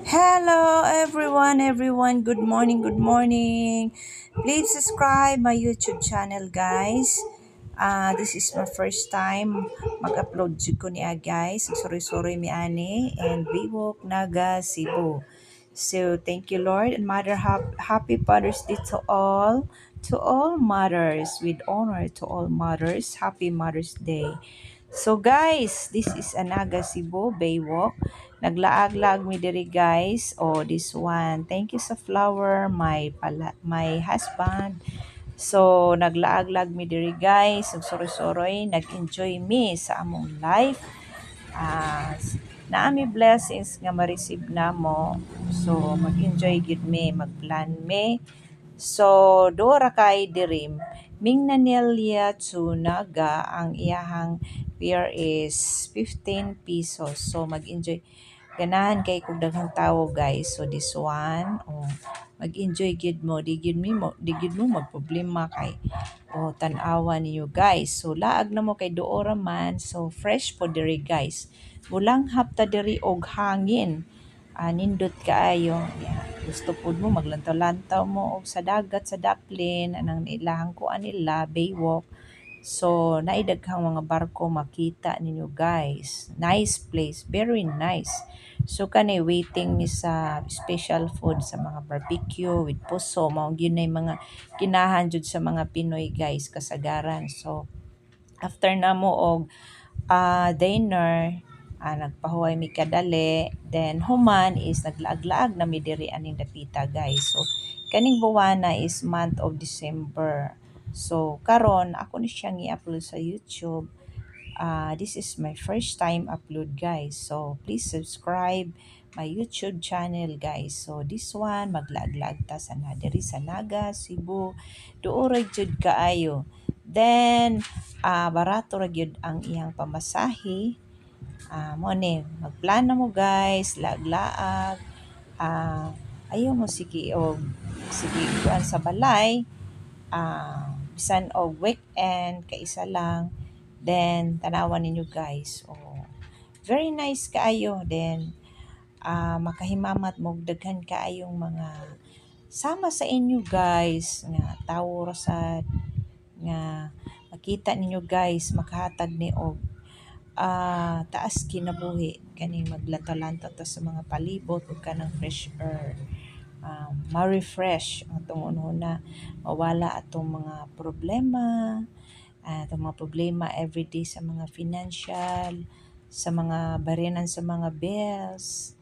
Hello everyone. Good morning, good morning. Please subscribe my YouTube channel, guys. This is my first time mag-upload jud ko niya, guys. Sorry mi ani and Biwok Naga Cebu. So thank you Lord and Mother, happy Father's Day to all mothers, with honor to all mothers. Happy Mother's Day. So guys, this is Anaga Cebu Baywalk. Naglaag-laag mi diri guys. Oh, this one. Thank you sa flower, my husband. So naglaag-lag mi diri guys. Nagsoroy-soroy, nag-enjoy mi sa among life. Naami blessings nga ma-receive namo. So mag-enjoy gid mi, mag-plan mi. So, Dora kay Dirim, Ming Nanelia Tsunaga, ang iyahang fare is 15 pesos. So, mag-enjoy. Ganahan kay kung daghang tao guys. So, this one, oh, mag-enjoy gid mo. Di gid mo magproblema kay tan-awa niyo guys. So, laag na mo kay Doora man. So, fresh po diri guys. Bulang hapta diri og hangin. Nindot kaayo. Yeah. Gusto pud mo maglantaw-lantaw mo og sa dagat sa Daplin anang ilahang kuan nila Baywalk. So naidaghang mga barko makita ninyo guys. Nice place, very nice. So kanay waiting ni sa special food sa mga barbecue with puso mao gyud nay mga kinahan jud sa mga Pinoy guys kasagaran. So after na mo og dinner, nagpahuway mi kadali. Then human is naglaag-laag na mi diri aning dapita guys. So kaning buwana is month of December. So karon ako ni siyang i-upload sa YouTube. This is my first time upload guys. So please subscribe my YouTube channel guys. So this one maglaag-laag ta sa diri sa Naga, Cebu. Duoray jud kaayo. Then barato ra gyud ang iyang pamasahe. Mo ni magplano mo guys, laag-laag. Ayaw mo sige kuan sa balay. Bisan og weekend kaisa lang. Then tanawan ninyo guys. Very nice kaayo. Then makahimamat mo og daghan kaayong mga sama sa inyo guys nga tawo ra sad nga makita ninyo guys makahatag ni og taas kinabuhi kaning maglantaw-lantaw ta sa mga palibot ug kanang fresh air. Ma-refresh atong una mawala atong mga problema, atong mga problema everyday sa mga financial, sa mga barenan sa mga bills.